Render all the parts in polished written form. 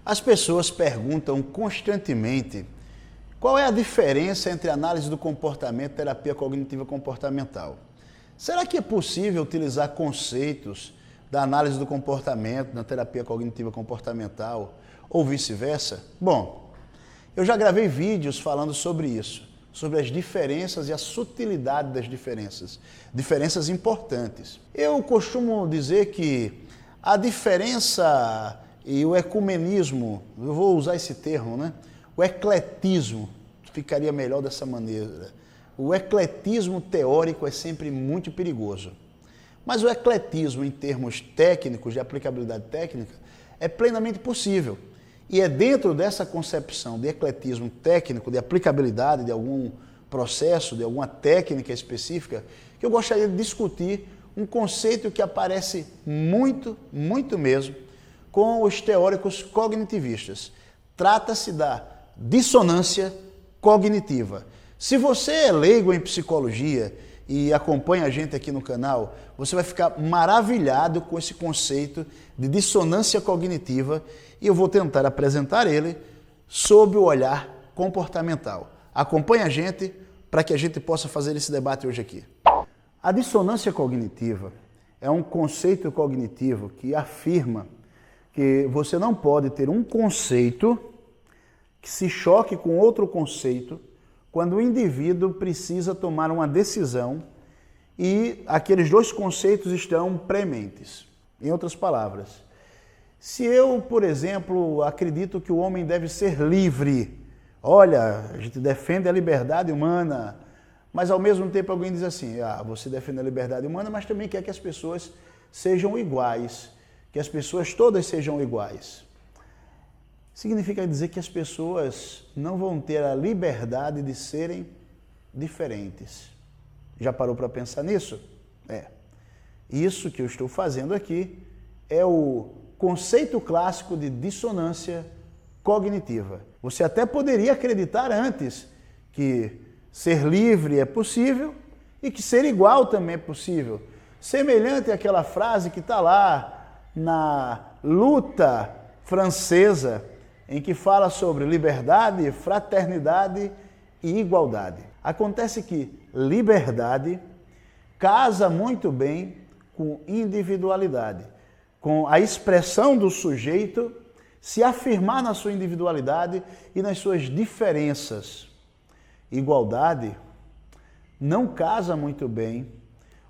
As pessoas perguntam constantemente qual é a diferença entre análise do comportamento e terapia cognitiva comportamental. Será que é possível utilizar conceitos da análise do comportamento na terapia cognitiva comportamental ou vice-versa? Bom, eu já gravei vídeos falando sobre isso, sobre as diferenças e a sutilidade das diferenças importantes. Eu costumo dizer que a diferença e o ecumenismo, eu vou usar esse termo, né? O ecletismo, ficaria melhor dessa maneira. O ecletismo teórico é sempre muito perigoso. Mas o ecletismo, em termos técnicos, de aplicabilidade técnica, é plenamente possível. E é dentro dessa concepção de ecletismo técnico, de aplicabilidade de algum processo, de alguma técnica específica, que eu gostaria de discutir um conceito que aparece muito mesmo com os teóricos cognitivistas. Trata-se da dissonância cognitiva. Se você é leigo em psicologia e acompanha a gente aqui no canal, você vai ficar maravilhado com esse conceito de dissonância cognitiva e eu vou tentar apresentar ele sob o olhar comportamental. Acompanhe a gente para que a gente possa fazer esse debate hoje aqui. A dissonância cognitiva é um conceito cognitivo que afirma que você não pode ter um conceito que se choque com outro conceito quando o indivíduo precisa tomar uma decisão e aqueles dois conceitos estão prementes. Em outras palavras, se eu, por exemplo, acredito que o homem deve ser livre, olha, a gente defende a liberdade humana, mas ao mesmo tempo alguém diz assim, você defende a liberdade humana, mas também quer que as pessoas sejam iguais, que as pessoas todas sejam iguais. Significa dizer que as pessoas não vão ter a liberdade de serem diferentes. Já parou para pensar nisso? Isso que eu estou fazendo aqui é o conceito clássico de dissonância cognitiva. Você até poderia acreditar antes que ser livre é possível e que ser igual também é possível. Semelhante àquela frase que está lá na luta francesa, em que fala sobre liberdade, fraternidade e igualdade. Acontece que liberdade casa muito bem com individualidade, com a expressão do sujeito se afirmar na sua individualidade e nas suas diferenças. Igualdade não casa muito bem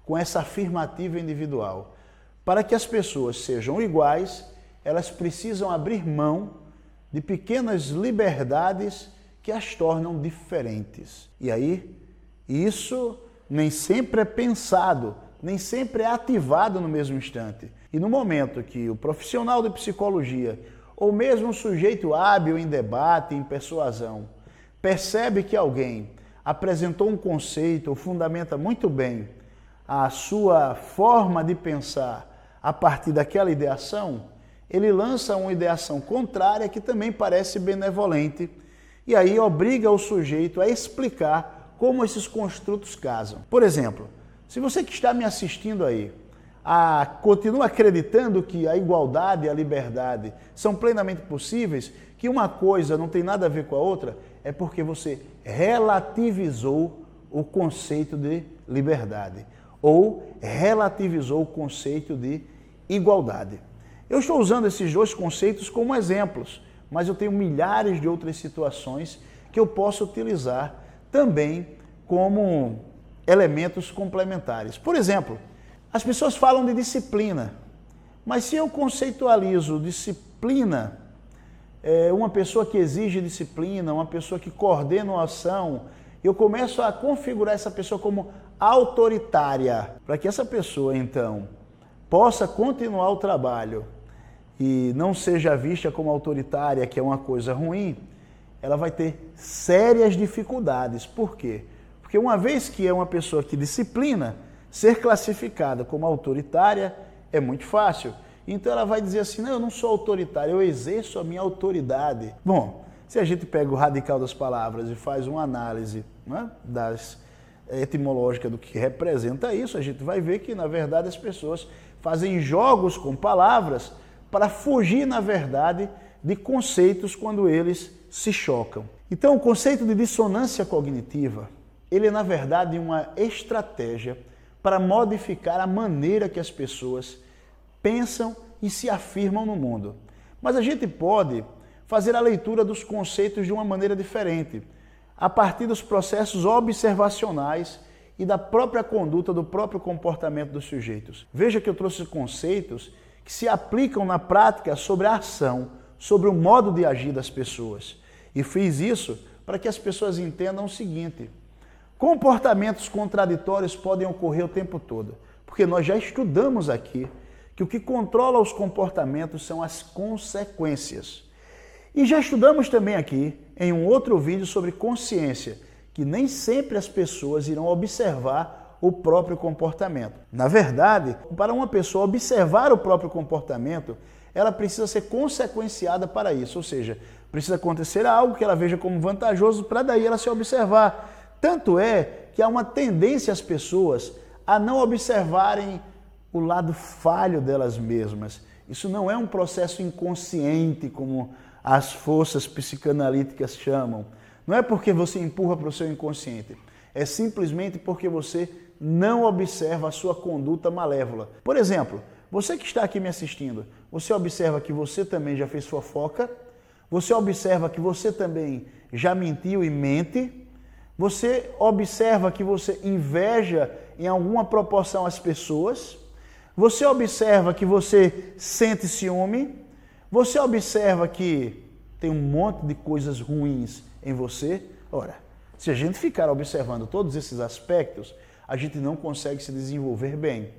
com essa afirmativa individual. Para que as pessoas sejam iguais, elas precisam abrir mão de pequenas liberdades que as tornam diferentes. E aí, isso nem sempre é pensado, nem sempre é ativado no mesmo instante. E no momento que o profissional de psicologia, ou mesmo um sujeito hábil em debate, em persuasão, percebe que alguém apresentou um conceito ou fundamenta muito bem a sua forma de pensar a partir daquela ideação, ele lança uma ideação contrária que também parece benevolente e aí obriga o sujeito a explicar como esses construtos casam. Por exemplo, se você que está me assistindo aí continua acreditando que a igualdade e a liberdade são plenamente possíveis, que uma coisa não tem nada a ver com a outra, é porque você relativizou o conceito de liberdade ou relativizou o conceito de igualdade. Eu estou usando esses dois conceitos como exemplos, mas eu tenho milhares de outras situações que eu posso utilizar também como elementos complementares. Por exemplo, as pessoas falam de disciplina, mas se eu conceitualizo disciplina, uma pessoa que exige disciplina, uma pessoa que coordena uma ação, eu começo a configurar essa pessoa como autoritária, para que essa pessoa, então, possa continuar o trabalho e não seja vista como autoritária, que é uma coisa ruim, ela vai ter sérias dificuldades. Por quê? Porque uma vez que é uma pessoa que disciplina, ser classificada como autoritária é muito fácil. Então ela vai dizer assim, não, eu não sou autoritária, eu exerço a minha autoridade. Bom, se a gente pega o radical das palavras e faz uma análise, né, etimológica do que representa isso, a gente vai ver que, na verdade, as pessoas fazem jogos com palavras para fugir, na verdade, de conceitos quando eles se chocam. Então, o conceito de dissonância cognitiva, ele é, na verdade, uma estratégia para modificar a maneira que as pessoas pensam e se afirmam no mundo. Mas a gente pode fazer a leitura dos conceitos de uma maneira diferente, a partir dos processos observacionais e da própria conduta, do próprio comportamento dos sujeitos. Veja que eu trouxe conceitos que se aplicam na prática sobre a ação, sobre o modo de agir das pessoas. E fiz isso para que as pessoas entendam o seguinte: comportamentos contraditórios podem ocorrer o tempo todo, porque nós já estudamos aqui que o que controla os comportamentos são as consequências. E já estudamos também aqui, em um outro vídeo, sobre consciência, que nem sempre as pessoas irão observar o próprio comportamento. Na verdade, para uma pessoa observar o próprio comportamento, ela precisa ser consequenciada para isso, ou seja, precisa acontecer algo que ela veja como vantajoso para daí ela se observar. Tanto é que há uma tendência às pessoas a não observarem o lado falho delas mesmas. Isso não é um processo inconsciente, como as forças psicanalíticas chamam. Não é porque você empurra para o seu inconsciente, é simplesmente porque você não observa a sua conduta malévola. Por exemplo, você que está aqui me assistindo, você observa que você também já fez fofoca, você observa que você também já mentiu e mente, você observa que você inveja em alguma proporção as pessoas, você observa que você sente ciúme, você observa que tem um monte de coisas ruins em você. Ora, se a gente ficar observando todos esses aspectos, a gente não consegue se desenvolver bem.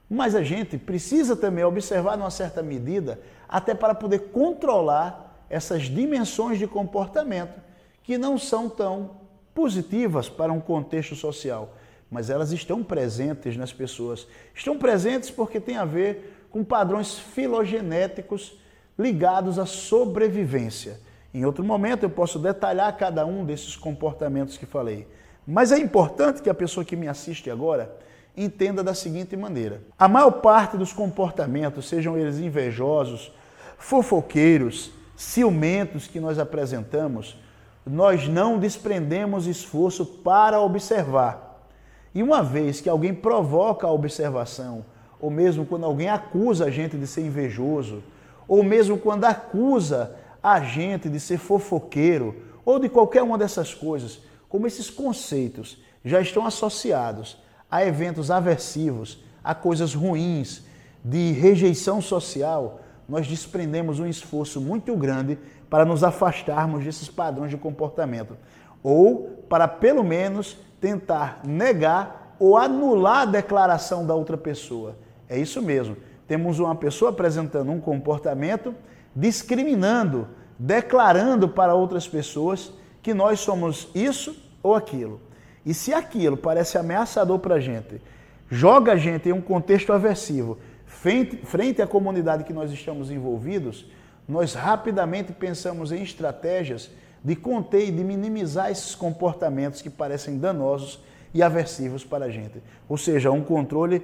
Mas a gente precisa também observar, numa certa medida, até para poder controlar essas dimensões de comportamento que não são tão positivas para um contexto social, mas elas estão presentes nas pessoas. Estão presentes porque tem a ver com padrões filogenéticos ligados à sobrevivência. Em outro momento eu posso detalhar cada um desses comportamentos que falei. Mas é importante que a pessoa que me assiste agora entenda da seguinte maneira: a maior parte dos comportamentos, sejam eles invejosos, fofoqueiros, ciumentos que nós apresentamos, nós não desprendemos esforço para observar. E uma vez que alguém provoca a observação, ou mesmo quando alguém acusa a gente de ser invejoso, ou mesmo quando acusa a gente de ser fofoqueiro, ou de qualquer uma dessas coisas, como esses conceitos já estão associados a eventos aversivos, a coisas ruins, de rejeição social, nós desprendemos um esforço muito grande para nos afastarmos desses padrões de comportamento, ou para pelo menos tentar negar ou anular a declaração da outra pessoa. É isso mesmo, temos uma pessoa apresentando um comportamento, discriminando, declarando para outras pessoas que nós somos isso ou aquilo. E se aquilo parece ameaçador para a gente, joga a gente em um contexto aversivo, frente à comunidade que nós estamos envolvidos, nós rapidamente pensamos em estratégias de conter e de minimizar esses comportamentos que parecem danosos e aversivos para a gente. Ou seja, um controle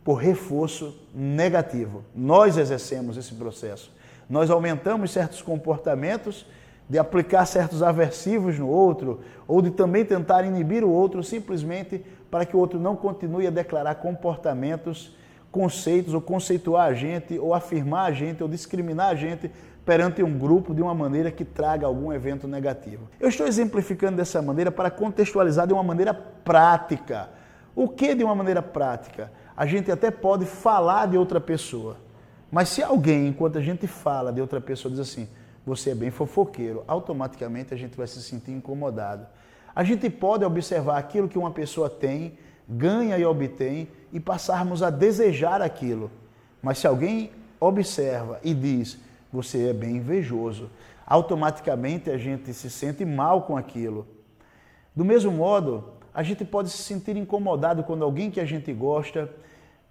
por reforço negativo. Nós exercemos esse processo. Nós aumentamos certos comportamentos de aplicar certos aversivos no outro, ou de também tentar inibir o outro simplesmente para que o outro não continue a declarar comportamentos, conceitos, ou conceituar a gente, ou afirmar a gente, ou discriminar a gente perante um grupo de uma maneira que traga algum evento negativo. Eu estou exemplificando dessa maneira para contextualizar de uma maneira prática. O que de uma maneira prática? A gente até pode falar de outra pessoa, mas se alguém, enquanto a gente fala de outra pessoa, diz assim: você é bem fofoqueiro, automaticamente a gente vai se sentir incomodado. A gente pode observar aquilo que uma pessoa tem, ganha e obtém, e passarmos a desejar aquilo. Mas se alguém observa e diz: você é bem invejoso, automaticamente a gente se sente mal com aquilo. Do mesmo modo, a gente pode se sentir incomodado quando alguém que a gente gosta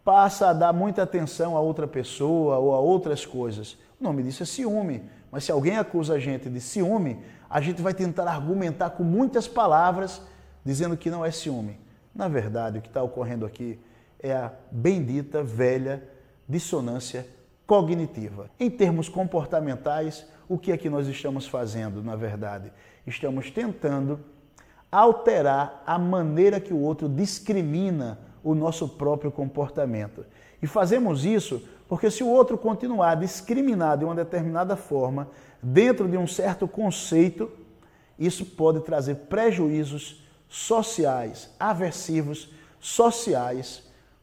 passa a dar muita atenção a outra pessoa ou a outras coisas. O nome disso é ciúme. Mas se alguém acusa a gente de ciúme, a gente vai tentar argumentar com muitas palavras, dizendo que não é ciúme. Na verdade, o que está ocorrendo aqui é a bendita, velha dissonância cognitiva. Em termos comportamentais, o que é que nós estamos fazendo, na verdade? Estamos tentando alterar a maneira que o outro discrimina o nosso próprio comportamento. E fazemos isso porque se o outro continuar a discriminar de uma determinada forma, dentro de um certo conceito, isso pode trazer prejuízos sociais, aversivos, sociais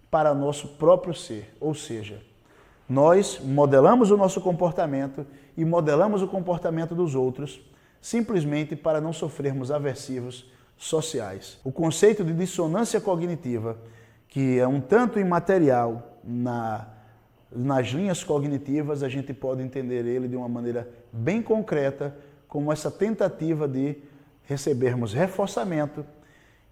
para nosso próprio ser. Ou seja, nós modelamos o nosso comportamento e modelamos o comportamento dos outros simplesmente para não sofrermos aversivos sociais. O conceito de dissonância cognitiva, que é um tanto imaterial nas linhas cognitivas, a gente pode entender ele de uma maneira bem concreta, como essa tentativa de recebermos reforçamento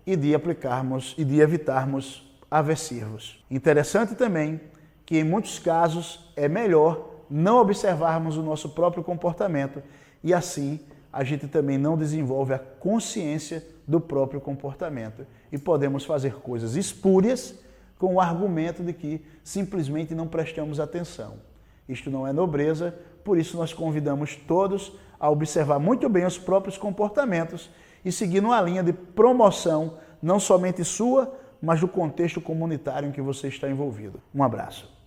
e de aplicarmos e de evitarmos aversivos. Interessante também que em muitos casos é melhor não observarmos o nosso próprio comportamento e assim a gente também não desenvolve a consciência do próprio comportamento e podemos fazer coisas espúrias com o argumento de que simplesmente não prestamos atenção. Isto não é nobreza, por isso nós convidamos todos a observar muito bem os próprios comportamentos e seguir uma linha de promoção, não somente sua, mas do contexto comunitário em que você está envolvido. Um abraço.